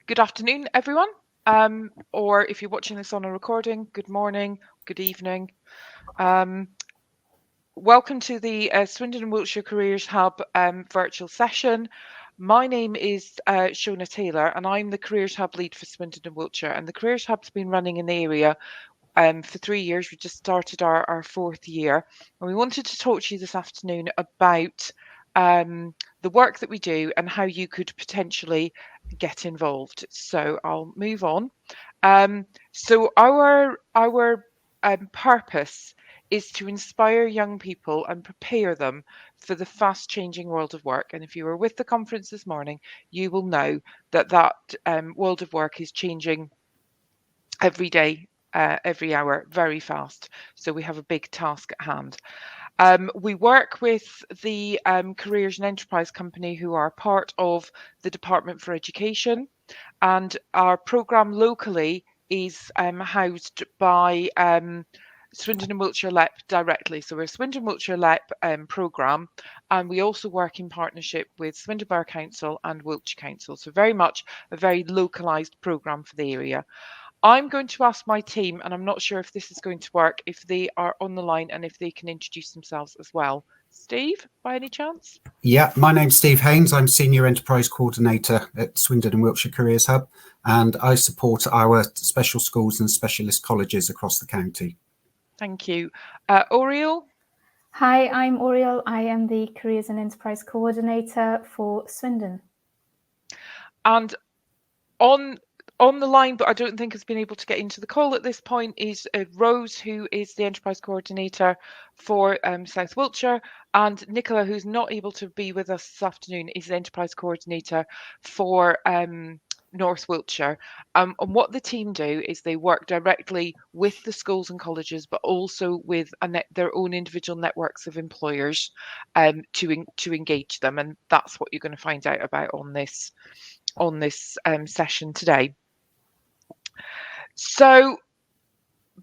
Good afternoon, everyone. Or if you're watching this on a recording, good morning, good evening. Welcome to the Swindon and Wiltshire Careers Hub virtual session. My name is Shona Taylor, and I'm the Careers Hub lead for Swindon and Wiltshire. And the Careers Hub's been running in the area for 3 years. We just started our fourth year, and we wanted to talk to you this afternoon about the work that we do and how you could potentially get involved. So I'll move on. So our purpose is to inspire young people and prepare them for the fast changing world of work. And if you were with the conference this morning, you will know that world of work is changing every day, every hour, very fast. So we have a big task at hand. We work with the Careers and Enterprise Company, who are part of the Department for Education, and our programme locally is housed by Swindon and Wiltshire LEP directly. So we're a Swindon Wiltshire LEP programme, and we also work in partnership with Swindon Borough Council and Wiltshire Council. So very much a very localised programme for the area. I'm going to ask my team, and I'm not sure if this is going to work, if they are on the line and if they can introduce themselves as well. Steve, by any chance? Yeah, my name's Steve Haynes. I'm Senior Enterprise Coordinator at Swindon and Wiltshire Careers Hub, and I support our special schools and specialist colleges across the county. Thank you. Oriel? Hi, I'm Oriel. I am the Careers and Enterprise Coordinator for Swindon. And on the line, but I don't think has been able to get into the call at this point, is Rose, who is the Enterprise Coordinator for South Wiltshire, and Nicola, who's not able to be with us this afternoon, is the Enterprise Coordinator for North Wiltshire. And what the team do is they work directly with the schools and colleges, but also with their own individual networks of employers to engage them. And that's what you're going to find out about on this session today. So,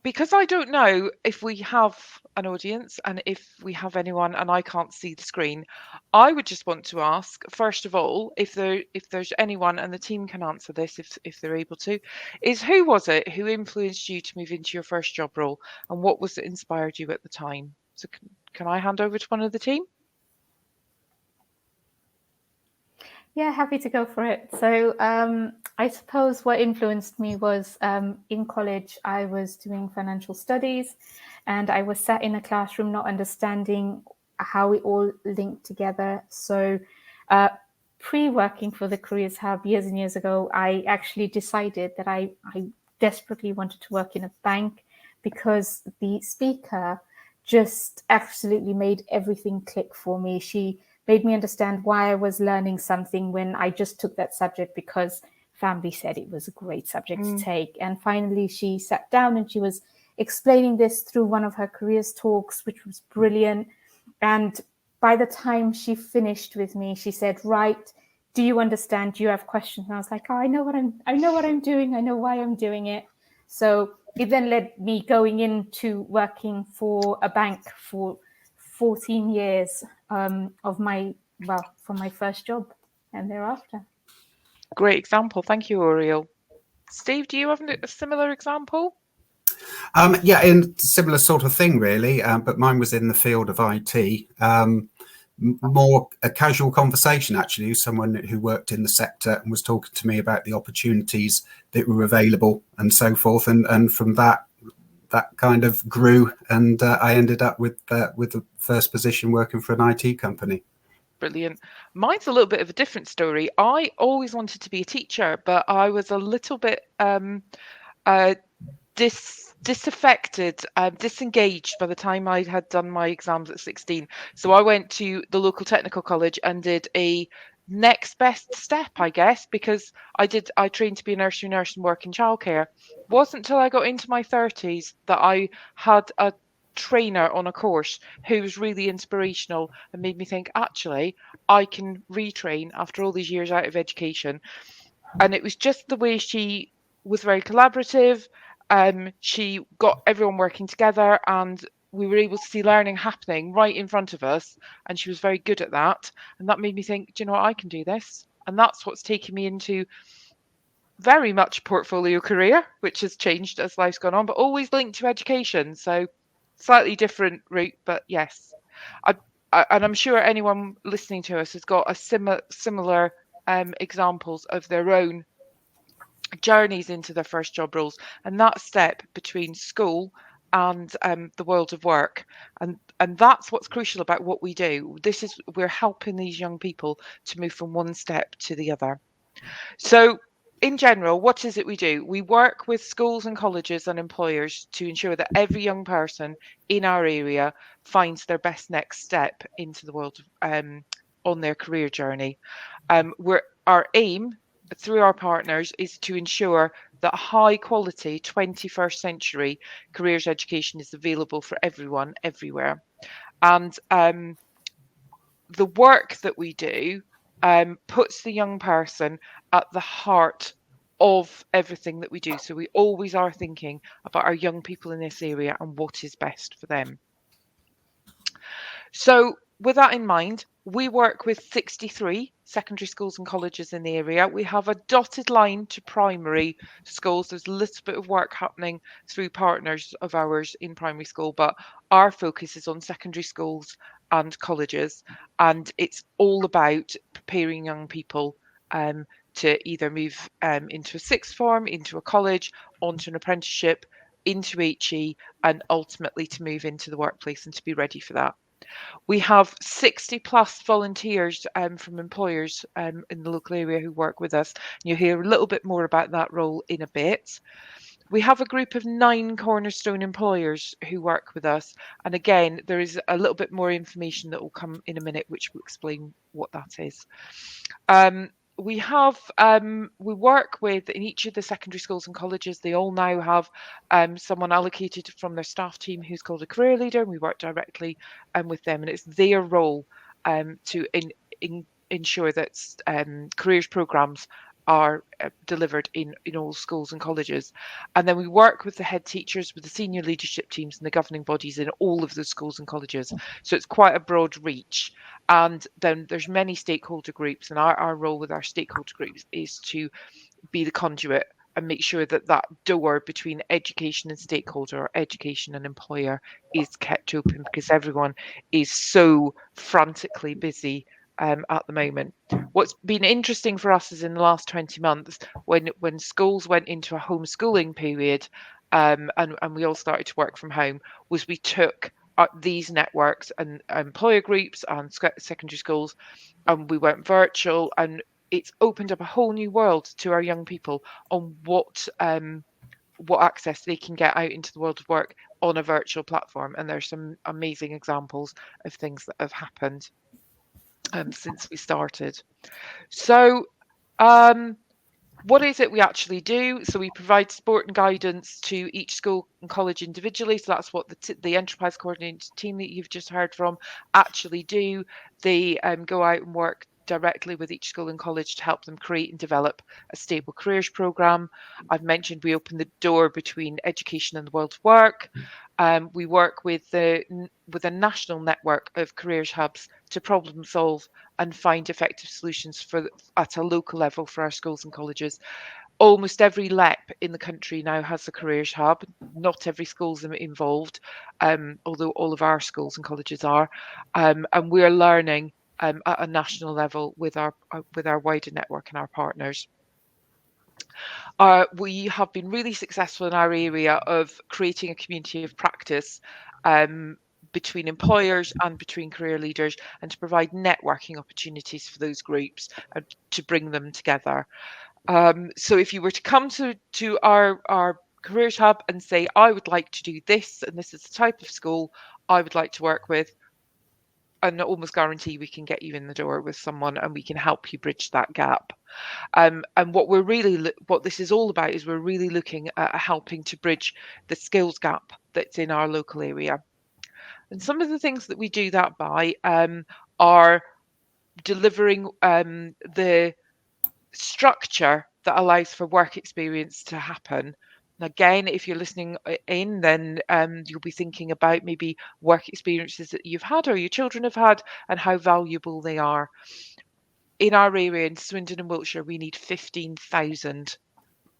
because I don't know if we have an audience and if we have anyone and I can't see the screen, I would just want to ask, first of all, if there's anyone, and the team can answer this if they're able to, is who was it who influenced you to move into your first job role, and what was it inspired you at the time? So can I hand over to one of the team? Yeah, happy to go for it. So I suppose what influenced me was in college, I was doing financial studies, and I was sat in a classroom not understanding how it all linked together. So pre-working for the Careers Hub years and years ago, I actually decided that I desperately wanted to work in a bank, because the speaker just absolutely made everything click for me. She made me understand why I was learning something when I just took that subject because family said it was a great subject to take. And finally, she sat down and she was explaining this through one of her careers talks, which was brilliant. And by the time she finished with me, she said, "Right, do you understand? Do you have questions?" And I was like, "Oh, I know what I'm doing. I know why I'm doing it." So it then led me going into working for a bank for 14 years from my first job and thereafter. Great example. Thank you, Oriel. Steve, do you have a similar example? Yeah, in similar sort of thing, really, but mine was in the field of IT. More a casual conversation, actually, with someone who worked in the sector and was talking to me about the opportunities that were available and so forth. And from that kind of grew, and I ended up with the first position working for an IT company. Brilliant. Mine's a little bit of a different story. I always wanted to be a teacher, but I was a little bit disaffected, disengaged by the time I had done my exams at 16. So I went to the local technical college and did a next best step, I guess, because I trained to be a nursery nurse and work in childcare. Wasn't until I got into my 30s that I had a trainer on a course who was really inspirational and made me think, actually, I can retrain after all these years out of education. And it was just the way she was very collaborative. She got everyone working together, and we were able to see learning happening right in front of us, and she was very good at that. And that made me think, do you know what, I can do this. And that's what's taken me into very much portfolio career, which has changed as life's gone on, but always linked to education. So slightly different route, but yes. And I'm sure anyone listening to us has got a similar examples of their own journeys into their first job roles, and that step between school and the world of work, and that's what's crucial about what we do. We're helping these young people to move from one step to the other. So in general, what is it we do? We work with schools and colleges and employers to ensure that every young person in our area finds their best next step into the world on their career journey. Our aim through our partners is to ensure that high quality 21st century careers education is available for everyone everywhere. And the work that we do puts the young person at the heart of everything that we do. So we always are thinking about our young people in this area and what is best for them. So with that in mind, we work with 63 secondary schools and colleges in the area. We have a dotted line to primary schools. There's a little bit of work happening through partners of ours in primary school, but our focus is on secondary schools and colleges. And it's all about preparing young people to either move into a sixth form, into a college, onto an apprenticeship, into HE, and ultimately to move into the workplace and to be ready for that. We have 60 plus volunteers from employers in the local area who work with us. You'll hear a little bit more about that role in a bit. We have a group of 9 cornerstone employers who work with us. And again, there is a little bit more information that will come in a minute, which will explain what that is. We work with, in each of the secondary schools and colleges, they all now have someone allocated from their staff team who's called a career leader, and we work directly with them, and it's their role to ensure that careers programs are delivered in all schools and colleges. And then we work with the head teachers, with the senior leadership teams and the governing bodies in all of the schools and colleges. So it's quite a broad reach. And then there's many stakeholder groups, and our role with our stakeholder groups is to be the conduit and make sure that that door between education and stakeholder, or education and employer, is kept open, because everyone is so frantically busy at the moment. What's been interesting for us is in the last 20 months, when schools went into a homeschooling period and we all started to work from home, was we took these networks and employer groups and secondary schools, and we went virtual, and it's opened up a whole new world to our young people on what access they can get out into the world of work on a virtual platform. And there's some amazing examples of things that have happened since we started. So what is it we actually do? So we provide support and guidance to each school and college individually. So that's what the enterprise coordinator team that you've just heard from actually do. They go out and work directly with each school and college to help them create and develop a stable careers programme. I've mentioned we open the door between education and the world of work. We work with a national network of careers hubs to problem solve and find effective solutions at a local level for our schools and colleges. Almost every LEP in the country now has a careers hub. Not every school's involved, although all of our schools and colleges are. And we're learning at a national level with our wider network and our partners. We have been really successful in our area of creating a community of practice between employers and between career leaders, and to provide networking opportunities for those groups and to bring them together. So if you were to come to our careers hub and say, I would like to do this, and this is the type of school I would like to work with, and almost guarantee we can get you in the door with someone and we can help you bridge that gap. And what this is all about is we're really looking at helping to bridge the skills gap that's in our local area. And some of the things that we do that by are delivering the structure that allows for work experience to happen. And again, if you're listening in, then you'll be thinking about maybe work experiences that you've had or your children have had and how valuable they are. In our area in Swindon and Wiltshire, we need 15,000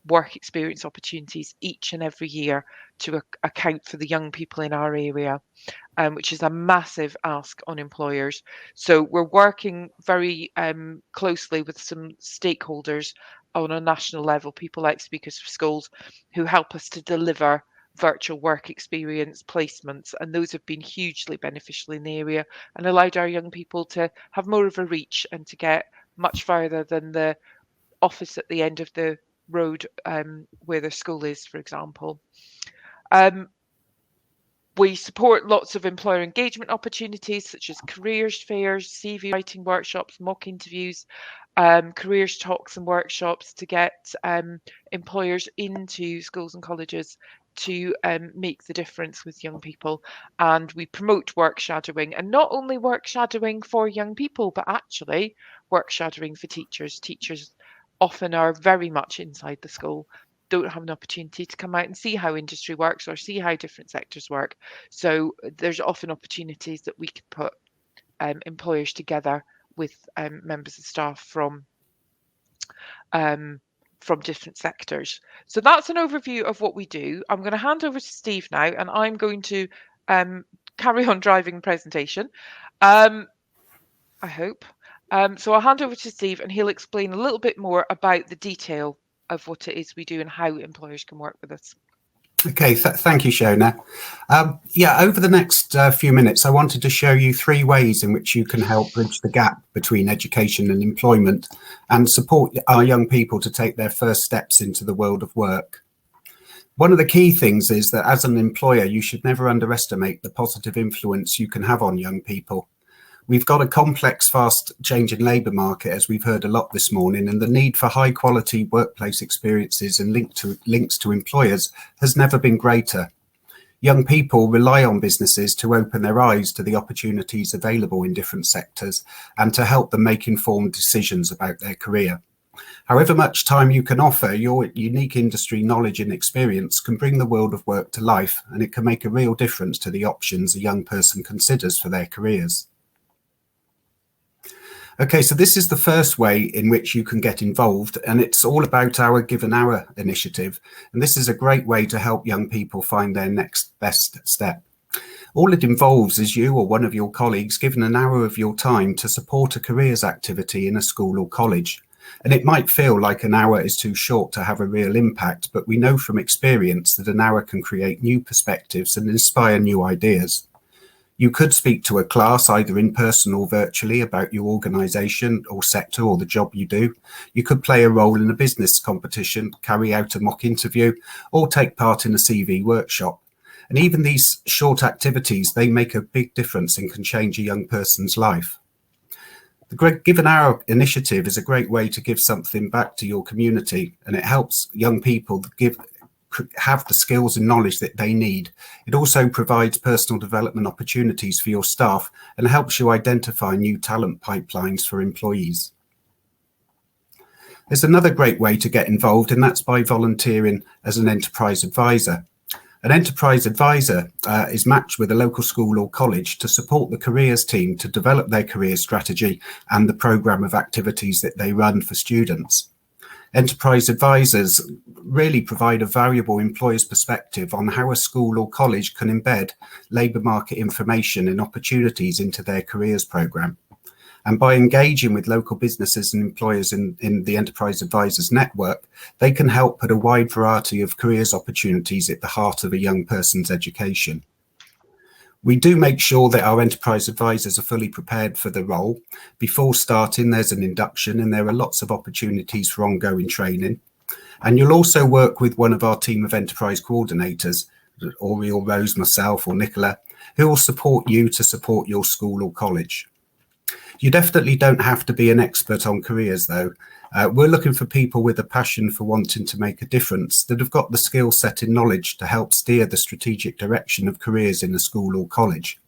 work experience opportunities each and every year to account for the young people in our area, which is a massive ask on employers. So we're working very closely with some stakeholders on a national level, people like Speakers for Schools, who help us to deliver virtual work experience placements, and those have been hugely beneficial in the area and allowed our young people to have more of a reach and to get much further than the office at the end of the road where the school is, for example. We support lots of employer engagement opportunities such as careers fairs, CV writing workshops, mock interviews, careers talks and workshops to get employers into schools and colleges to make the difference with young people. And we promote work shadowing, and not only work shadowing for young people, but actually work shadowing for teachers. Teachers often are very much inside the school, don't have an opportunity to come out and see how industry works or see how different sectors work. So there's often opportunities that we could put employers together with members of staff from different sectors. So that's an overview of what we do. I'm going to hand over to Steve now, and I'm going to carry on driving the presentation, I hope. So I'll hand over to Steve and he'll explain a little bit more about the detail of what it is we do and how employers can work with us. Okay, thank you, Shona. Yeah, over the next few minutes, I wanted to show you 3 ways in which you can help bridge the gap between education and employment and support our young people to take their first steps into the world of work. One of the key things is that as an employer, you should never underestimate the positive influence you can have on young people. We've got a complex, fast-changing labour market, as we've heard a lot this morning, and the need for high-quality workplace experiences and links to employers has never been greater. Young people rely on businesses to open their eyes to the opportunities available in different sectors and to help them make informed decisions about their career. However much time you can offer, your unique industry knowledge and experience can bring the world of work to life, and it can make a real difference to the options a young person considers for their careers. Okay, so this is the first way in which you can get involved, and it's all about our Give an Hour initiative. And this is a great way to help young people find their next best step. All it involves is you or one of your colleagues giving an hour of your time to support a careers activity in a school or college. And it might feel like an hour is too short to have a real impact, but we know from experience that an hour can create new perspectives and inspire new ideas. You could speak to a class either in person or virtually about your organisation or sector or the job you do. You could play a role in a business competition, carry out a mock interview, or take part in a CV workshop. And even these short activities, they make a big difference and can change a young person's life. The Give an Hour initiative is a great way to give something back to your community, and it helps young people have the skills and knowledge that they need. It also provides personal development opportunities for your staff and helps you identify new talent pipelines for employees. There's another great way to get involved, and that's by volunteering as an enterprise advisor. An enterprise advisor is matched with a local school or college to support the careers team to develop their career strategy and the programme of activities that they run for students. Enterprise advisors really provide a valuable employer's perspective on how a school or college can embed labour market information and opportunities into their careers programme. And by engaging with local businesses and employers in the Enterprise Advisors Network, they can help put a wide variety of careers opportunities at the heart of a young person's education. We do make sure that our enterprise advisors are fully prepared for the role. Before starting, there's an induction and there are lots of opportunities for ongoing training. And you'll also work with one of our team of enterprise coordinators, Oriel, Rose, myself or Nicola, who will support you to support your school or college. You definitely don't have to be an expert on careers though. We're looking for people with a passion for wanting to make a difference that have got the skill set and knowledge to help steer the strategic direction of careers in a school or college.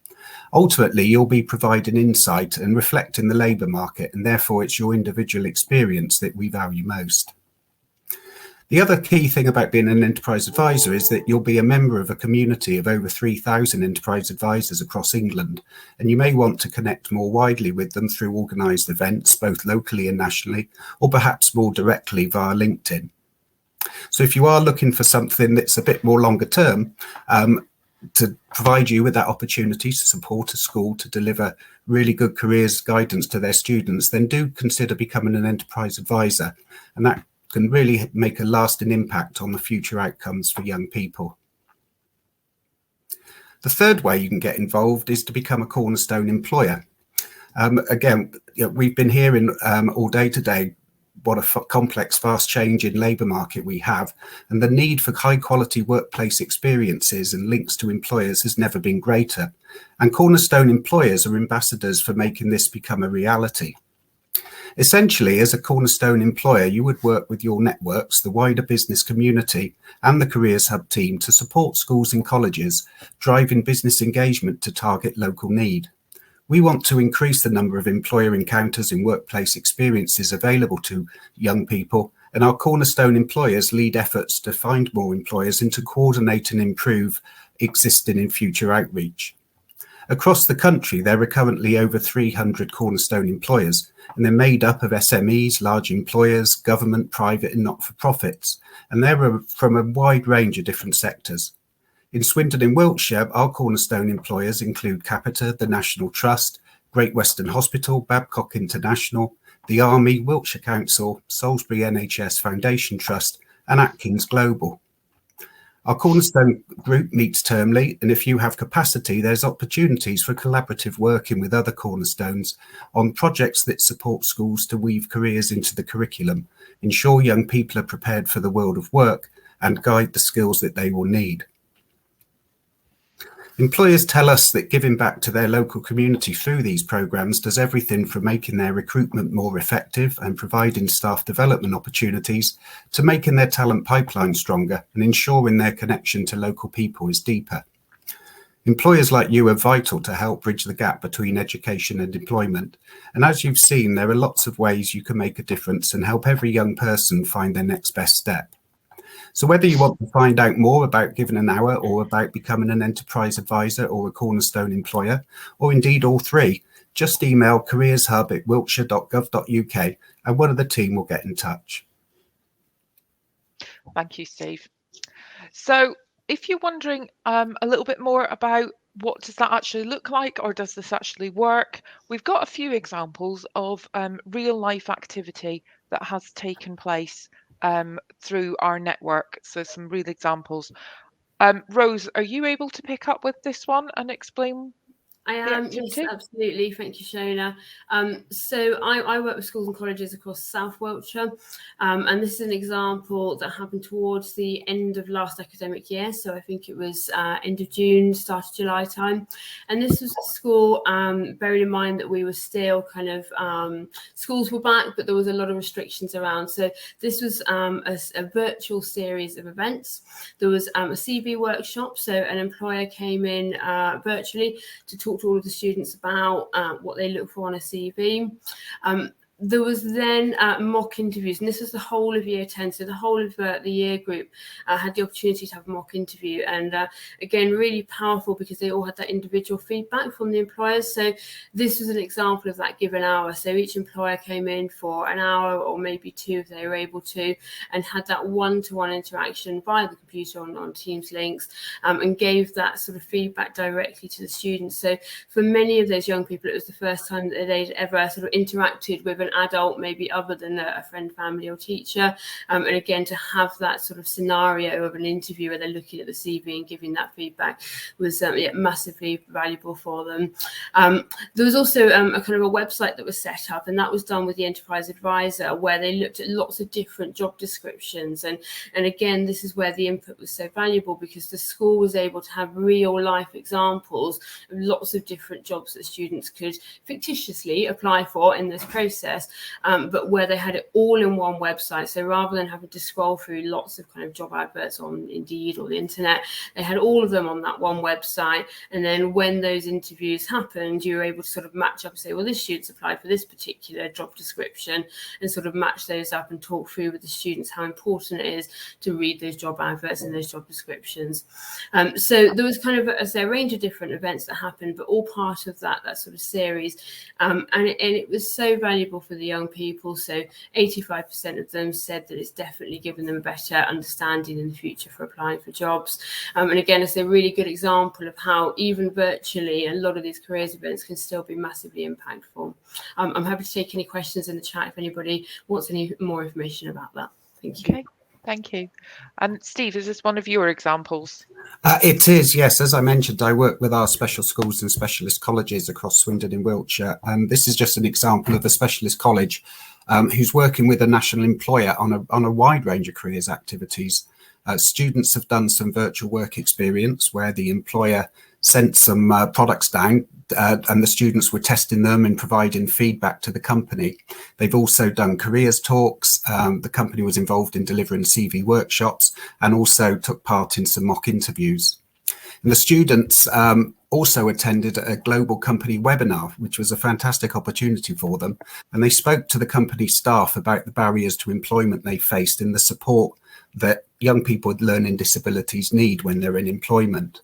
Ultimately, you'll be providing insight and reflecting the labour market, and therefore it's your individual experience that we value most. The other key thing about being an enterprise advisor is that you'll be a member of a community of over 3,000 enterprise advisors across England, and you may want to connect more widely with them through organised events, both locally and nationally, or perhaps more directly via LinkedIn. So if you are looking for something that's a bit more longer term, to provide you with that opportunity to support a school to deliver really good careers guidance to their students, then do consider becoming an enterprise advisor. And that can really make a lasting impact on the future outcomes for young people. The third way you can get involved is to become a cornerstone employer. Again, we've been hearing all day today what a complex, fast-changing labour market we have, and the need for high-quality workplace experiences and links to employers has never been greater. And cornerstone employers are ambassadors for making this become a reality. Essentially, as a cornerstone employer, you would work with your networks, the wider business community, and the Careers Hub team to support schools and colleges, driving business engagement to target local need. We want to increase the number of employer encounters and workplace experiences available to young people, and our cornerstone employers lead efforts to find more employers and to coordinate and improve existing and future outreach. Across the country, there are currently over 300 cornerstone employers, and they're made up of SMEs, large employers, government, private and not-for-profits, and they're from a wide range of different sectors. In Swindon in Wiltshire, our cornerstone employers include Capita, the National Trust, Great Western Hospital, Babcock International, the Army, Wiltshire Council, Salisbury NHS Foundation Trust and Atkins Global. Our cornerstone group meets termly, and if you have capacity, there's opportunities for collaborative working with other cornerstones on projects that support schools to weave careers into the curriculum, ensure young people are prepared for the world of work and guide the skills that they will need. Employers tell us that giving back to their local community through these programs does everything from making their recruitment more effective and providing staff development opportunities to making their talent pipeline stronger and ensuring their connection to local people is deeper. Employers like you are vital to help bridge the gap between education and employment. And as you've seen, there are lots of ways you can make a difference and help every young person find their next best step. So whether you want to find out more about Given an Hour or about becoming an enterprise advisor or a cornerstone employer, or indeed all three, just email careershub@wiltshire.gov.uk and one of the team will get in touch. Thank you, Steve. So if you're wondering a little bit more about what does that actually look like, or does this actually work, we've got a few examples of real life activity that has taken place through our network. So some real examples. Rose, are you able to pick up with this one and explain? I am, yes, absolutely. Thank you, Shona. So I work with schools and colleges across South Wiltshire, and this is an example that happened towards the end of last academic year. So I think it was end of June, start of July time. And this was a school, bearing in mind that we were still kind of, schools were back, but there was a lot of restrictions around. So this was a virtual series of events. There was a CV workshop. So an employer came in virtually to talk to all of the students about what they look for on a CV. There was then mock interviews, and this was the whole of year 10. So the whole of the year group had the opportunity to have a mock interview. And again, really powerful because they all had that individual feedback from the employers. So this was an example of that given hour. So each employer came in for an hour or maybe two if they were able to, and had that one-to-one interaction via the computer on Teams links, and gave that sort of feedback directly to the students. So for many of those young people, it was the first time that they'd ever sort of interacted with an adult, maybe other than a friend, family or teacher, and again to have that sort of scenario of an interview where they're looking at the CV and giving that feedback was massively valuable for them. There was also a kind of a website that was set up, and that was done with the enterprise advisor, where they looked at lots of different job descriptions, and again this is where the input was so valuable, because the school was able to have real life examples of lots of different jobs that students could fictitiously apply for in this process. But where they had it all in one website. So rather than having to scroll through lots of kind of job adverts on Indeed or the internet, they had all of them on that one website. And then when those interviews happened, you were able to sort of match up and say, well, this student's applied for this particular job description, and sort of match those up and talk through with the students how important it is to read those job adverts and those job descriptions. So there was kind of, as I say, a range of different events that happened, but all part of that sort of series. And it was so valuable for the young people. So 85% of them said that it's definitely given them a better understanding in the future for applying for jobs. And again, it's a really good example of how even virtually a lot of these careers events can still be massively impactful. I'm happy to take any questions in the chat if anybody wants any more information about that. Thank you. Okay, thank you. And Steve, is this one of your examples? It is, yes. As I mentioned, I work with our special schools and specialist colleges across Swindon in Wiltshire. This is just an example of a specialist college who's working with a national employer on a wide range of careers activities. Students have done some virtual work experience where the employer sent some products down and the students were testing them and providing feedback to the company. They've also done careers talks. The company was involved in delivering CV workshops and also took part in some mock interviews. And the students also attended a global company webinar, which was a fantastic opportunity for them. And they spoke to the company staff about the barriers to employment they faced and the support that young people with learning disabilities need when they're in employment.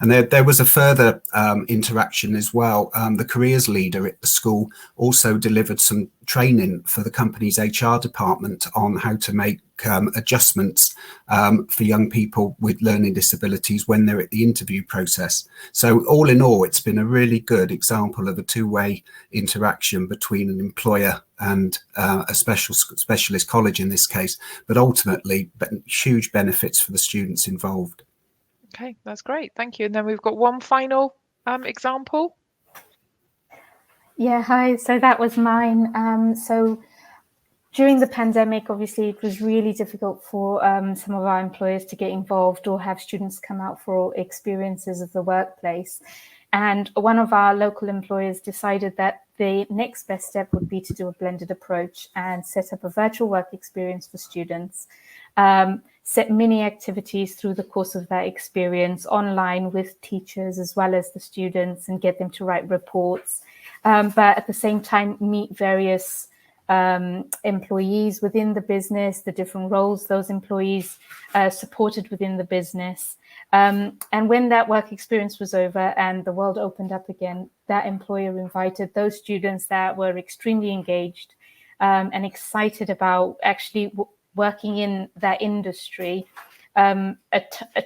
And there was a further interaction as well. The careers leader at the school also delivered some training for the company's HR department on how to make adjustments for young people with learning disabilities when they're at the interview process. So all in all, it's been a really good example of a two-way interaction between an employer and a specialist college in this case, but ultimately huge benefits for the students involved. Okay, that's great. Thank you. And then we've got one final example. Yeah, hi. So that was mine. So during the pandemic, obviously, it was really difficult for some of our employers to get involved or have students come out for experiences of the workplace. And one of our local employers decided that the next best step would be to do a blended approach and set up a virtual work experience for students, set mini activities through the course of that experience online with teachers as well as the students and get them to write reports. But at the same time, meet various employees within the business, the different roles those employees supported within the business. And when that work experience was over and the world opened up again, that employer invited those students that were extremely engaged and excited about actually working in that industry, a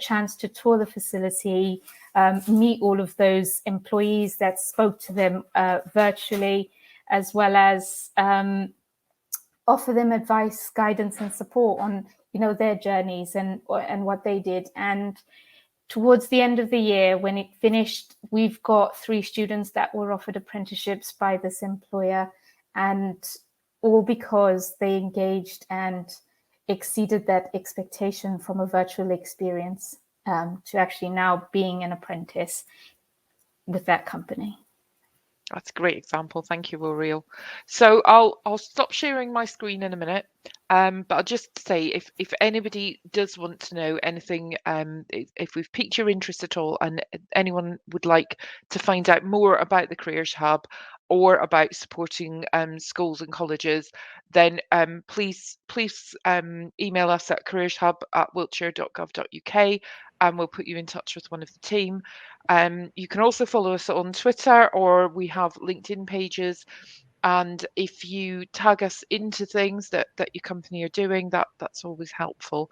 chance to tour the facility, meet all of those employees that spoke to them virtually, as well as offer them advice, guidance, and support on their journeys and what they did. And towards the end of the year, when it finished, we've got 3 students that were offered apprenticeships by this employer, and all because they engaged and exceeded that expectation from a virtual experience to actually now being an apprentice with that company. That's a great example. Thank you, Aureel. So I'll stop sharing my screen in a minute, but I'll just say if anybody does want to know anything, if we've piqued your interest at all, and anyone would like to find out more about the Careers Hub or about supporting schools and colleges, then please email us at careershub@wiltshire.gov.uk and we'll put you in touch with one of the team. You can also follow us on Twitter, or we have LinkedIn pages. And if you tag us into things that your company are doing, that's always helpful.